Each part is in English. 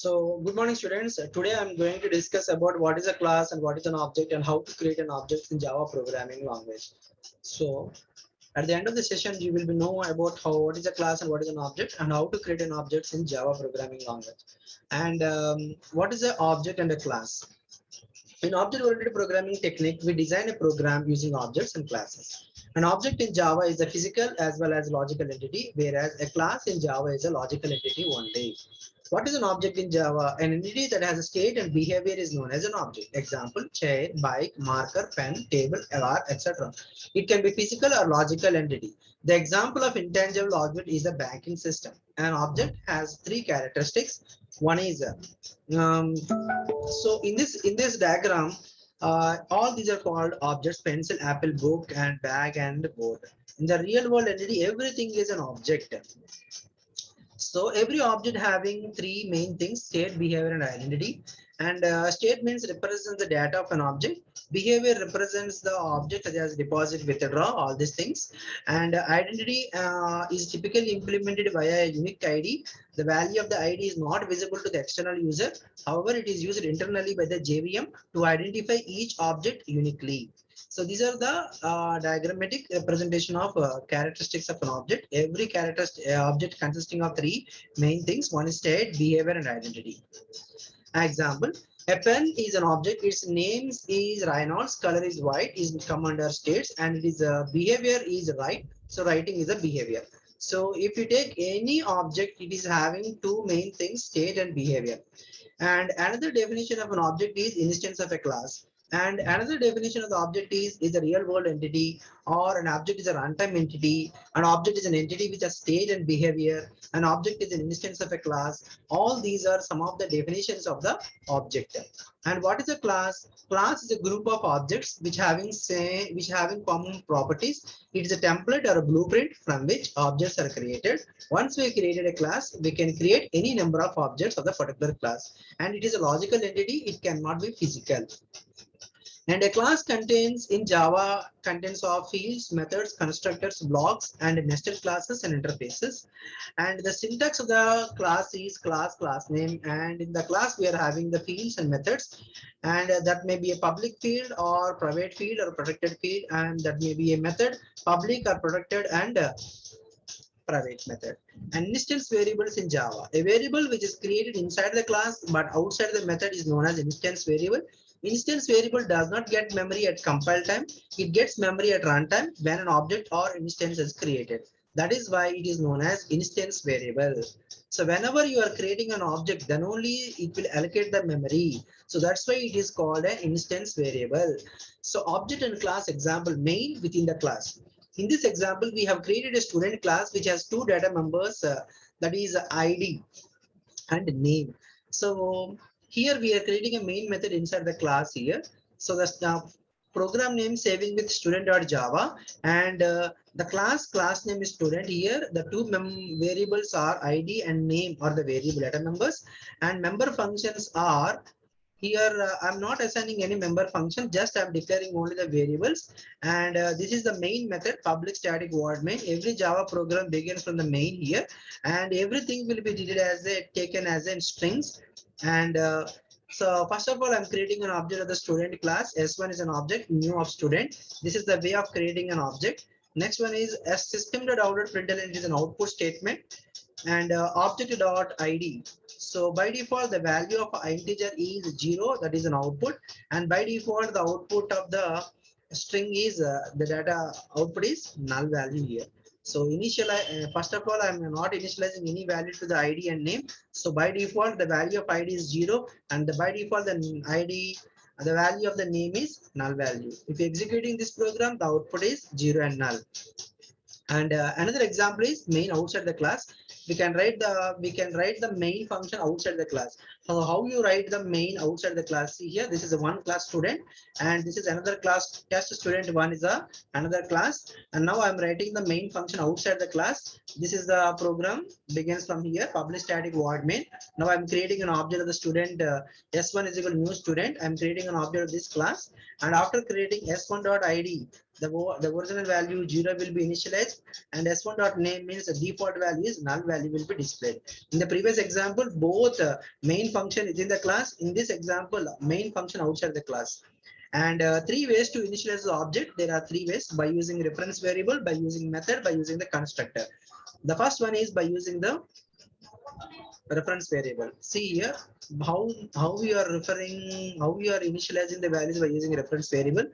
So, good morning, students. Today I'm going to discuss about what is a class and what is an object and how to create an object in Java programming language. So, at the end of the session, you will be know about what is a class and what is an object and how to create an object in Java programming language. And what is an object and a class? In object-oriented programming technique, we design a program using objects and classes. An object in Java is a physical as well as logical entity, whereas a class in Java is a logical entity only. What is an object in Java? An entity that has a state and behavior is known as an object. Example, chair, bike, marker, pen, table, alarm, etc. It can be physical or logical entity. The example of intangible object is a banking system. An object has three characteristics. One is so in this diagram, all these are called objects: pencil, apple, book, and bag, and board. In the real world entity, everything is an object. So every object having three main things: state, behavior, and identity. And state means represents the data of an object. Behavior represents the object such as deposit, withdraw, all these things. And identity is typically implemented via a unique ID. The value of the ID is not visible to the external user. However, it is used internally by the JVM to identify each object uniquely. So these are the diagrammatic representation of characteristics of an object. Every object consisting of three main things. One is state, behavior, and identity. Example, a pen is an object. Its name is Reynolds, color is white, is come under states, and it is behavior is write. So writing is a behavior. So if you take any object, it is having two main things: state and behavior. And another definition of an object is instance of a class. And another definition of the object is a real world entity, or an object is a runtime entity. An object is an entity with a state and behavior. An object is an instance of a class. All these are some of the definitions of the object. And what is a class? Class is a group of objects which having common properties. It is a template or a blueprint from which objects are created. Once we created a class, we can create any number of objects of the particular class. And it is a logical entity. It cannot be physical. And a class contains in Java contains of fields, methods, constructors, blocks, and nested classes and interfaces. And the syntax of the class is class name. And in the class, we are having the fields and methods. And that may be a public field or private field or protected field. And that may be a method, public or protected, and private method. And instance variables in Java. A variable which is created inside the class but outside the method is known as instance variable. Instance variable does not get memory at compile time. It gets memory at runtime when an object or instance is created. That is why it is known as instance variable. So whenever you are creating an object, then only it will allocate the memory. So that's why it is called an instance variable. So object and class example: main within the class. In this example, we have created a student class which has two data members, that is ID and name. So here we are creating a main method inside the class here. So that's the program name saving with student.java, and the class name is student. Here the two variables are ID and name, or the variable data members, and member functions are here. I'm not assigning any member function, just I'm declaring only the variables. And this is the main method, public static void main. Every Java program begins from the main here, and everything will be treated as a taken as in strings. And so first of all, I'm creating an object of the student class. S1 is an object, new of student. This is the way of creating an object. Next one is a system.out.println is an output statement, and object.id. So by default, the value of integer is 0, that is an output, and by default, the output of the string is the data output is null value here. So first of all, I'm not initializing any value to the ID and name. So by default, the value of ID is 0, and by default, the value of the name is null value. If you're executing this program, the output is 0 and null. And another example is main outside the class. We can write the main function outside the class. So how you write the main outside the class? See here, this is a one class student, and this is another class test student. One is a another class, and now I'm writing the main function outside the class. This is the program begins from here, public static void main. Now I'm creating an object of the student. S1 is equal to new student. I'm creating an object of this class, and after creating S1.id, the original value 0 will be initialized, and s1 dot name means the default value is null value will be displayed. In the previous example, both main function is in the class. In this example, main function outside the class. And three ways to initialize the object. There are three ways: by using reference variable, by using method, by using the constructor. The first one is by using the reference variable. See here how we are referring, how we are initializing the values by using reference variable.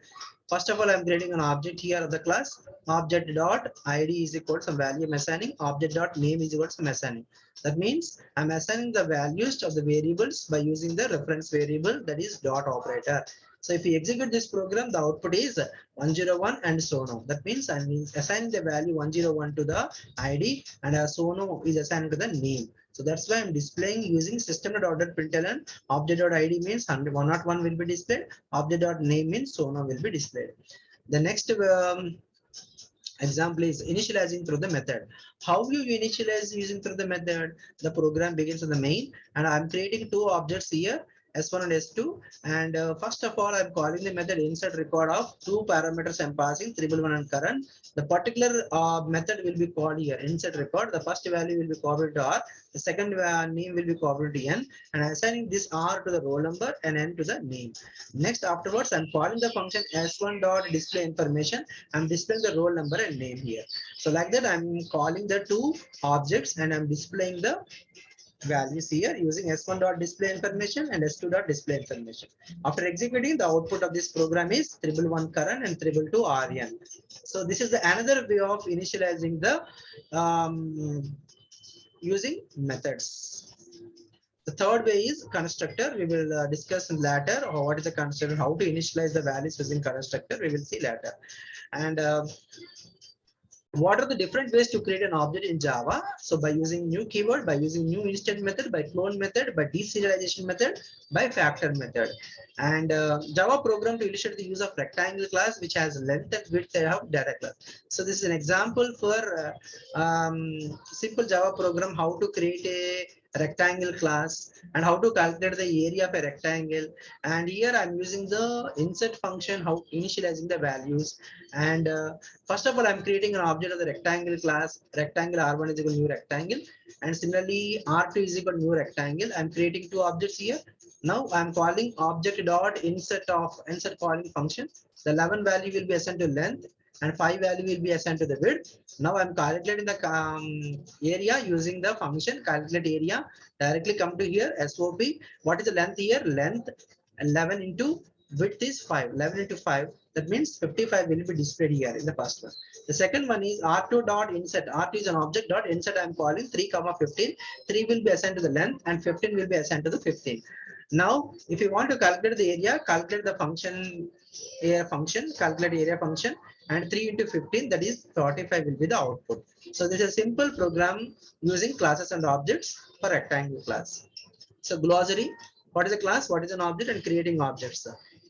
First of all, I'm creating an object here of the class. Object dot id is equal to some value I'm assigning. Object dot name is equal to some assigning. That means I'm assigning the values of the variables by using the reference variable, that is dot operator. So if we execute this program, the output is 101 and so on. That means I'm assigning the value 101 to the id, and so on is assigned to the name. So that's why I'm displaying using system.out.println. Object.id means 101 will be displayed. Object.name means so on will be displayed. The next example is initializing through the method. How you initialize using through the method? The program begins in the main, and I'm creating two objects here, s1 and s2. And first of all, I'm calling the method insert record of two parameters I'm passing, 311 and current. The particular method will be called here insert record. The first value will be copied to r, the second name will be copied to n, and assigning this r to the roll number and n to the name. Next, afterwards, I'm calling the function s1 dot display information. I'm displaying the roll number and name here. So like that, I'm calling the two objects and I'm displaying the values here using s1 dot display information and s2 dot display information. After executing, the output of this program is 311 current and 322 rn. So this is the another way of initializing the using methods. The third way is constructor. We will discuss later what is the constructor, how to initialize the values using constructor. We will see later. And what are the different ways to create an object in Java? So by using new keyword, by using new instant method, by clone method, by deserialization method, by factor method. And Java program to illustrate the use of rectangle class, which has length and width of data class. So this is an example for simple Java program, how to create a rectangle class and how to calculate the area of a rectangle. And here I'm using the insert function, how initializing the values. And first of all, I'm creating an object of the rectangle class. Rectangle R1 is equal to new rectangle, and similarly R2 is equal to new rectangle. I'm creating two objects here. Now I'm calling object dot insert calling function. The 11 value will be assigned to length and 5 value will be assigned to the width. Now I'm calculating the area using the function calculate area. Directly come to here SOP. What is the length here? Length 11 into width is 5. 11 into 5. That means 55 will be displayed here in the first one. The second one is R2 dot insert. R2 is an object dot insert. I'm calling 3, 15. 3 will be assigned to the length and 15 will be assigned to the 15. Now, if you want to calculate the area, calculate the function calculate area function, and 3 into 15, that is 45 will be the output. So this is a simple program using classes and objects for rectangle class. So glossary, what is a class, what is an object, and creating objects.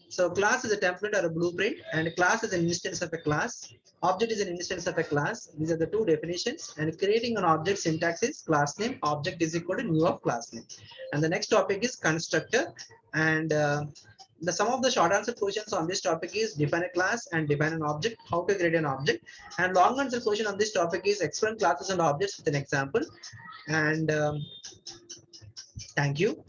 So class is a template or a blueprint, and class is an instance of a class. Object is an instance of a class. These are the two definitions. And creating an object syntax is class name. Object is equal to new of class name. And the next topic is constructor. And some of the short answer questions on this topic is define a class and define an object, how to create an object. And long answer question on this topic is explain classes and objects with an example. And thank you.